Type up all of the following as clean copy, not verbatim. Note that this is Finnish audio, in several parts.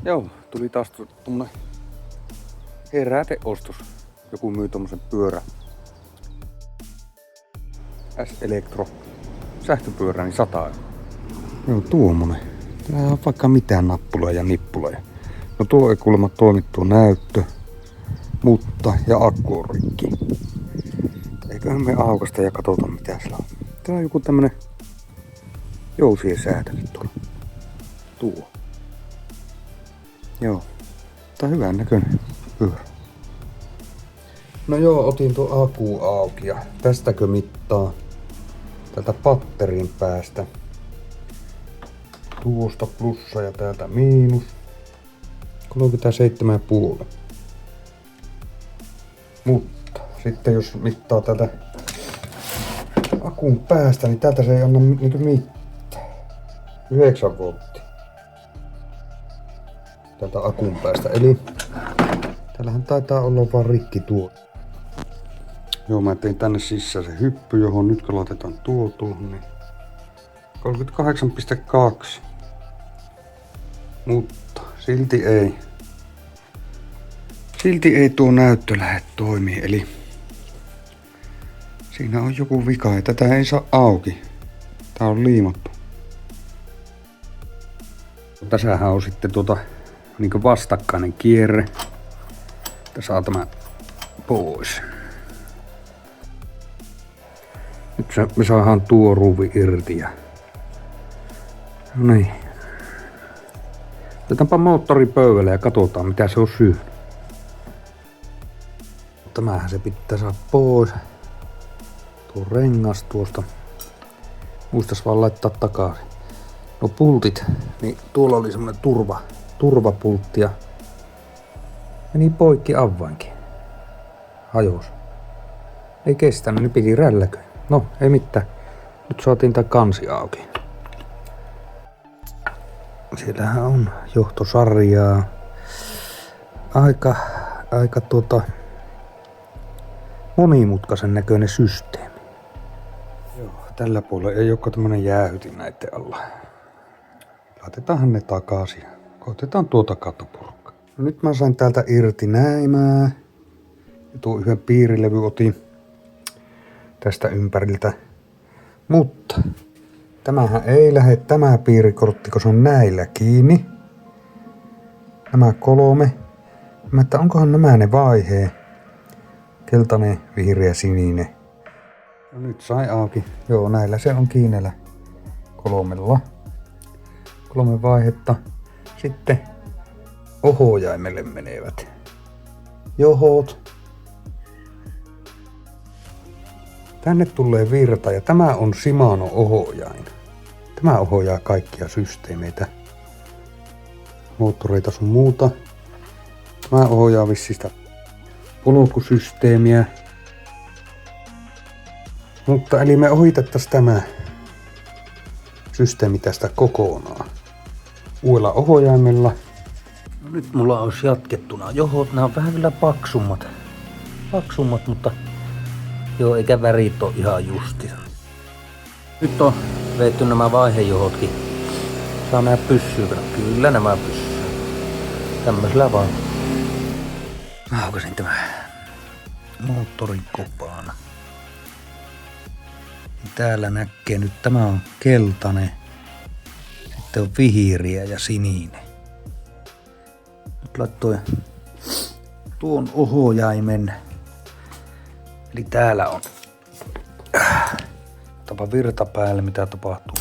Joo, tuli taas tommonen heräteostos. Joku myy tommosen pyörä. S-Elektro. Sähköpyörä, niin 100 €. Joo, tuommoinen. Tää on vaikka mitään nappuloja ja nippuloja. No tuo ei kuulemma toimi tuo näyttö. Mutta, ja akku on rikki. Eiköhän me aukasta ja katsotaan mitä siellä on. Tää on joku tämmönen jousien säätökin tuolla. Tuo. Joo. Tää on hyvän näköinen pyörä. No joo, otin tuo akku auki ja tästäkö mittaa tältä patterin päästä. Tuosta plussa ja täältä miinus. 37,5. Mutta sitten jos mittaa täältä akun päästä, niin täältä se ei anna niinku mitään. 9 volttia. Täältä akun päästä. Eli täällähän taitaa olla vaan rikki tuo. Joo, mä tein tänne sisään se hyppy, johon nyt kun laitetaan tuo tuohon, niin 38,2. Mutta silti ei tuo näyttö lähde toimii, eli siinä on joku vika ja tätä ei saa auki. Tää on liimattu. Tässähän on sitten niinku vastakkainen kierre. Tässä saa tämä pois. Nyt me saadaan tuo ruuvi irti ja no niin. Otetaanpa moottori pöydälle ja katsotaan mitä se on syönyt. Tämähän se pitää saada pois. Tuo rengas tuosta. Muistais vaan laittaa takaisin. No pultit, niin tuolla oli semmonen turvapultti ja meni poikki avainkin. Hajos. Ei kestänyt, niin piti rälläkö. No, ei mitään. Nyt saatiin tää kansi auki. Siellähän on johtosarjaa. Aika monimutkaisen näköinen systeemi. Joo, tällä puolella ei olekaan tämmönen jäähytin näitten alla. Laitetaanhan ne takaisin. Koitetaan tuota katopurkkaa. No nyt mä sain täältä irti näimää. Ja tuo yhden piirilevy otin tästä ympäriltä. Mutta tämähän ei lähde tämä piirikortti, kun se on näillä kiinni. Nämä 3. Mä että onkohan nämä ne vaihee. Keltainen, vihreä, sininen. No nyt sai auki. Joo, näillä se on kiinellä 3. 3 vaihetta. Sitten ohjaimelle menevät johot. Tänne tulee virta ja tämä on Shimano ohjain. Tämä ohjaa kaikkia systeemeitä. Moottoreita sun muuta. Tämä ohjaa vissistä polkusysteemiä. Mutta eli me ohitettaisiin tämä systeemi tästä kokonaan. Uudella ohjaimella. No nyt mulla olisi jatkettuna johot. Nämä on vähän vielä paksummat, mutta joo, eikä värit ole ihan justissa. Nyt on veetty nämä vaihejohotkin. Saa nämä pyssyykö? Kyllä nämä pyssyy. Tämmöisellä vaan. Mä aukasin tämän moottorin kopana. Täällä näkee nyt, tämä on keltainen. Sitten on vihreä ja sininen. Nyt laittoi tuon ohjaimen. Eli täällä on tapa virta päälle, mitä tapahtuu.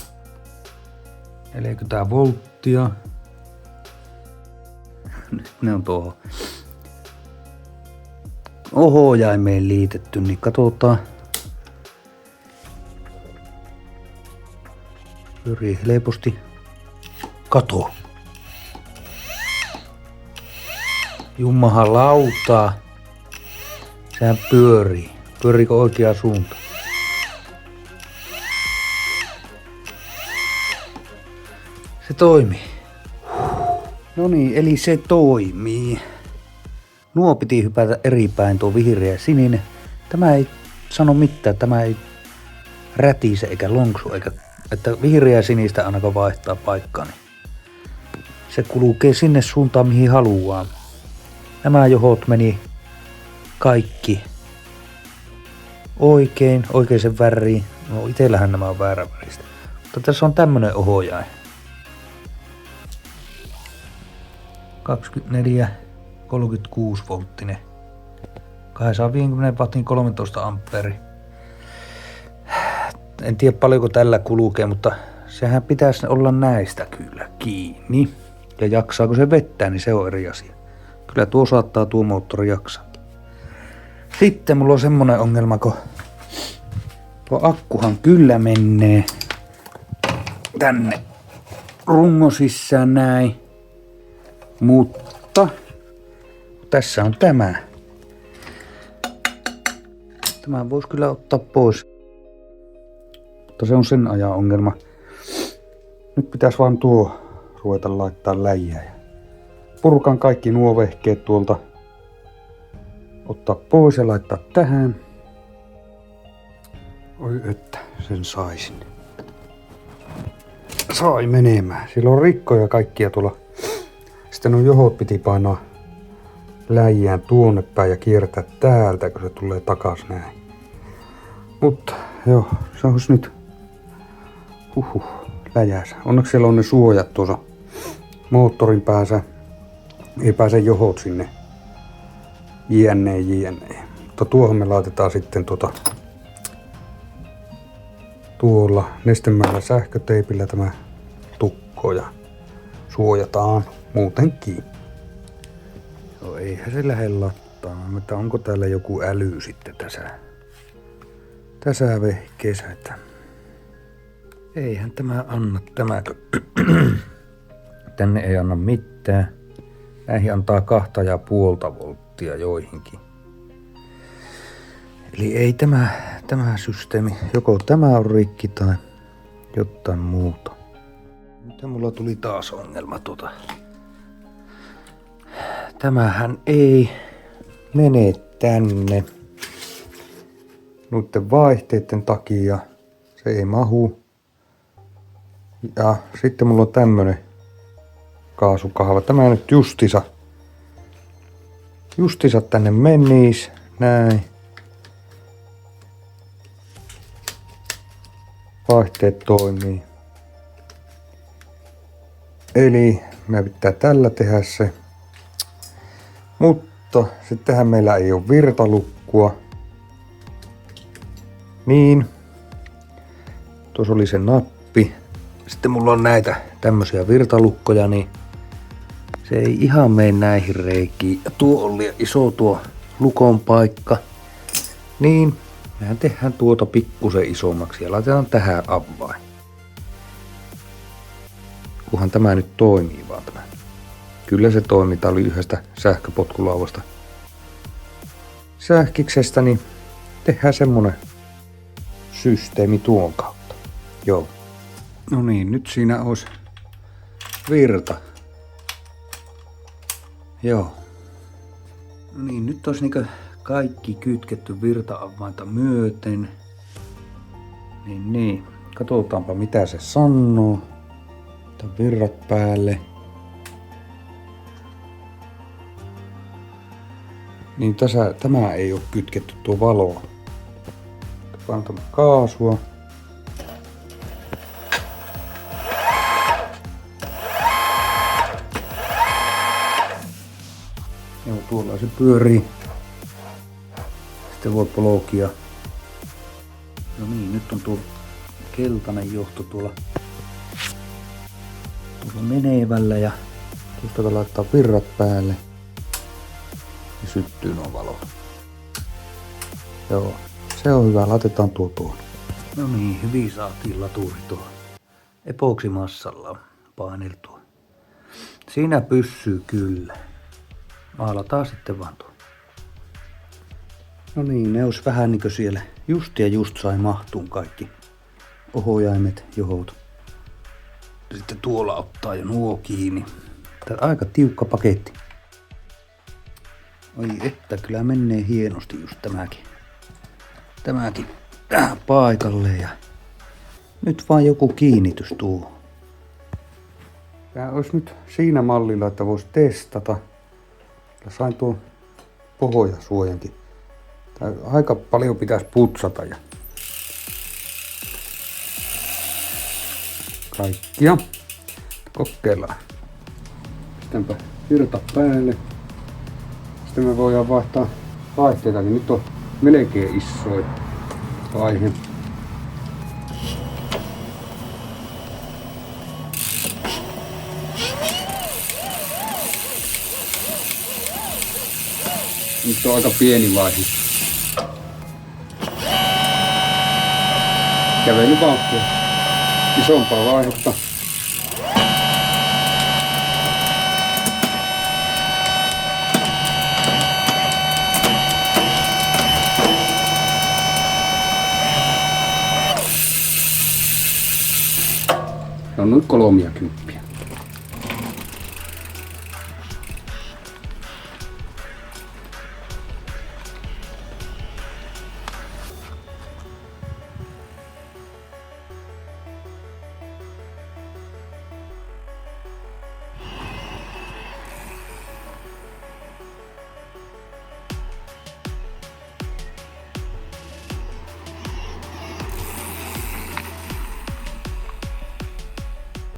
40 volttia. Nyt ne on tuohon ohjaimeen liitetty, niin katsotaan. Pyörii helposti. Kato. Jummahan lautaa. Sehän pyörii. Pyöriikö oikeaan suuntaan? Se toimii. No niin, eli se toimii. Nuo piti hypätä eri päin, tuo vihreä ja sininen. Tämä ei sano mitään, tämä ei rätise eikä lonksu, eikä, että vihreä ja sinistä aina kun vaihtaa paikkaa, niin se kulkee sinne suuntaan mihin haluaa. Nämä johot meni kaikki oikeaan väriin. No itellähän nämä on väärän väristä. Mutta tässä on tämmönen ohjain. 24 36 volttinen. 250 wattin 13 amperi. En tiedä paljonko tällä kulkee, mutta sehän pitäisi olla näistä kyllä kiinni. Ja jaksaako se vettää, niin se on eri asia. Kyllä tuo moottori jaksaa. Sitten mulla on semmonen ongelma, kun tuo akkuhan kyllä menee tänne rungon sisään näin. Mutta tässä on tämä. Tämä voisi kyllä ottaa pois. Mutta se on sen ajan ongelma. Nyt pitäisi vaan ruveta laittaa läjää. Purkan kaikki nuo vehkeet tuolta. Ottaa pois ja laittaa tähän. Oi että sen saisin. Sai menemään. Sillä on rikkoja kaikkia tuolla. Sitten nuo johot piti painaa läjään tuonne päin ja kiertää täältä, kun se tulee takas näin. Mutta joo, se olisi nyt läjässä. Onneksi siellä on ne suojat tuossa moottorin päässä. Ei pääse johot sinne jne. Mutta tuohon me laitetaan sitten tuolla nestemällä sähköteipillä tämä tukko ja suojataan muutenkin. No eihän se lähde lattaamaan, mutta onko täällä joku äly sitten tässä vehkeessä, että eihän tämä anna tämäkö. Tänne ei anna mitään. Näihin antaa 2,5 volttia joihinkin. Eli ei tämä systeemi, joko tämä on rikki tai jotain muuta. Nyt mulla tuli taas ongelma Tämähän ei mene tänne. Noiden vaihteiden takia se ei mahu. Ja sitten mulla on tämmönen kaasukahva. Tämä nyt justisa tänne menis. Näin. Vaihteet toimii. Eli me pitää tällä tehdä se. Mutta sittenhän meillä ei ole virtalukkua. Niin. Tuossa oli se nappi. Sitten mulla on näitä tämmösiä virtalukkoja, niin se ei ihan mene näihin reikiin. Ja tuo on liian iso tuo lukon paikka. Niin, mehän tehdään tuota pikkusen isommaksi ja laitetaan tähän avain. Kunhan tämä nyt toimii vaan tämä. Kyllä se toimii. Tää oli yhdestä sähköpotkulauvasta sähkiksestä, niin tehdään semmonen systeemi tuon kautta. Joo. No niin, nyt siinä olisi virta. Joo. No niin, nyt olisi niinkö kaikki kytketty virta-avainta myöten. Niin. Katsotaanpa mitä se sanoo. Tän virrat päälle. Niin tämä ei ole kytketty tuo valo. Pantamme kaasua. Joo, tuolla se pyörii. Sitten voi polkia. No niin, nyt on tuo keltainen johto tuolla menevällä ja tuosta laittaa virrat päälle ja syttyy nuo valot. Joo, se on hyvä. Laitetaan tuohon. No niin, hyvin saatiin laturi tuohon epoksimassalla paineltua. Siinä pysyy kyllä. Maalataan sitten vaan tuo. No niin, ne olisi vähän niinkö siellä just sai mahtuun kaikki ohjaimet, johot. Sitten tuolla ottaa jo nuo kiinni. Tää on aika tiukka paketti. Oi että, kyllä menee hienosti just tämäkin tähän paikalle ja nyt vaan joku kiinnitys tuo. Tää olisi nyt siinä mallilla, että voisi testata. Ja sain tuon pohjasuojankin. Tää aika paljon pitäisi putsata ja kaikkia. Kokeillaan. Pistäänpä virta päälle. Sitten me voidaan vaihtaa vaihteitakin. Nyt on melkein isoin vaihe. Nyt on aika pieni vaihe. Kävelyvauhtia. Isompaa vaihetta. Se on noin 30.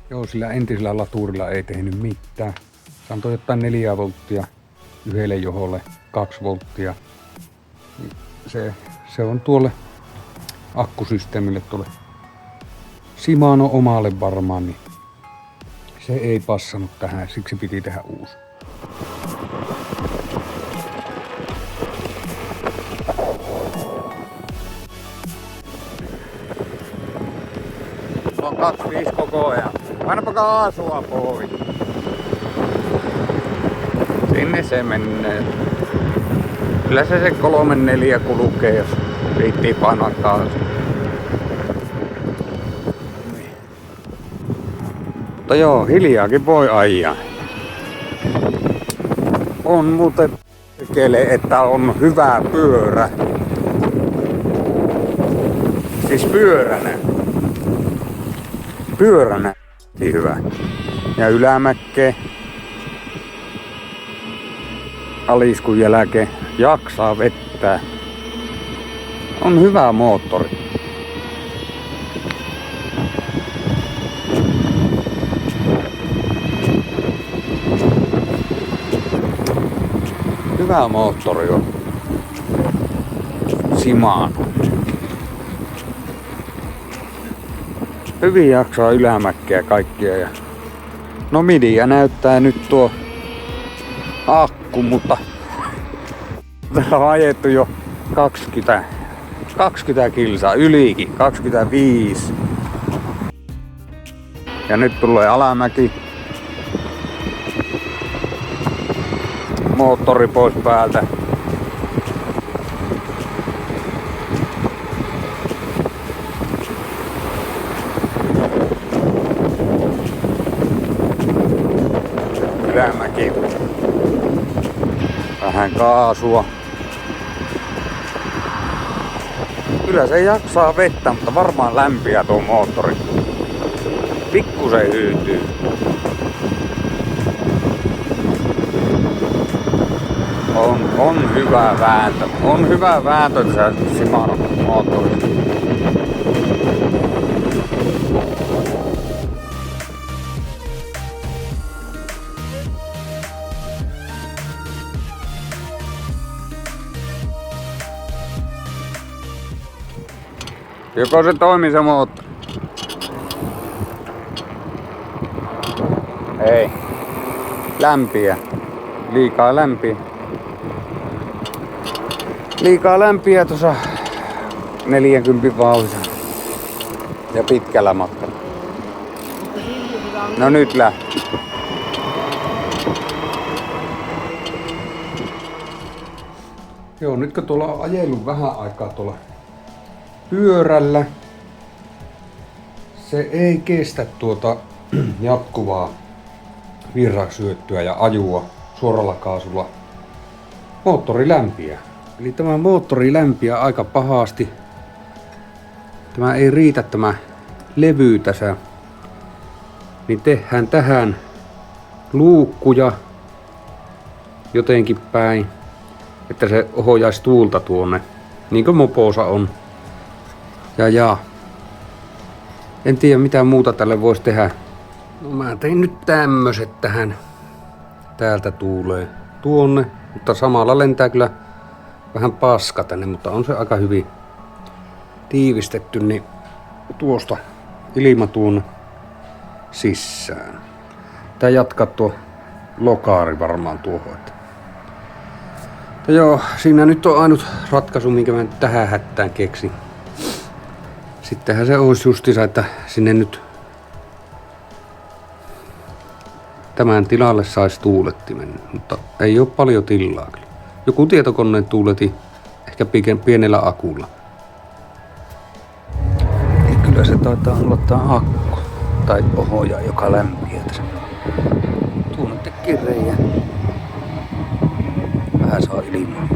Joo, sillä entisellä laturilla ei tehnyt mitään. Se antoi jotain 4 volttia yhdelle joholle, 2 volttia. Se on tuolle akkusysteemille, tuolle Shimano omalle varmaan, niin se ei passannut tähän, siksi piti tehdä uusi. On 25 koko ajan. Painapa kaasua pois. Sinne se menee. Kyllä se 3-4 kulkee, jos riittii painaa kaasua. Mutta joo, hiljaakin voi ajaa. On muuten tekele, että on hyvä pyörä. Siis pyöränä hyvä. Ja ylämäkkeen aliskun jälkeen jaksaa vettää. On hyvä moottori. Hyvä moottori on. Shimano. Hyvin jaksaa ylämäkkeä kaikkia. Ja no midiä näyttää nyt tuo akku, mutta täällä on ajettu jo 20 kilsaa, ylikin, 25. Ja nyt tulee alamäki. Moottori pois päältä. Ylämäki. Vähän kaasua. Kyllä se jaksaa vettä, mutta varmaan lämpiä tuo moottori. Pikkusen hyytyy. On hyvä vääntö. On hyvä vääntö tässä Shimano moottorissa. Joko se toimii se moottori? Ei. Lämpiä. Liikaa lämpiä. Liikaa lämpiä tuossa 40 vauhdissa. Ja pitkällä matkalla. No nyt lähti. Joo, nyt kun tuolla on ajellut vähän aikaa tuolla pyörällä, se ei kestä tuota jatkuvaa virrasyöttöä ja ajua suoralla kaasulla. Moottori lämpiää. Eli tämä moottori lämpiää aika pahasti. Tämä ei riitä tämä levy tässä. Niin tehdään tähän luukkuja jotenkin päin, että se ohjaisi tuulta tuonne, niin kuin moposa on. Ja. En tiedä mitä muuta tälle voisi tehdä. No mä tein nyt tämmöset tähän. Täältä tuulee tuonne, mutta samalla lentää kyllä vähän paska tänne, mutta on se aika hyvin tiivistetty, niin tuosta ilma tuonne sisään. Tää jatkaa tuo lokaari varmaan tuohon. Mutta joo, siinä nyt on ainut ratkaisu, minkä mä tähän hättään keksin. Sittenhän se olisi justiinsa, että sinne nyt tämän tilalle saisi tuulettimen, mutta ei ole paljon tilaa kyllä. Joku tietokoneen tuuleti ehkä pienellä akulla. Eli kyllä se taitaa olla tää akku tai ohjaaja, joka lämpiää tässä. Tuonne tekee reijä. Vähän saa ilmaa.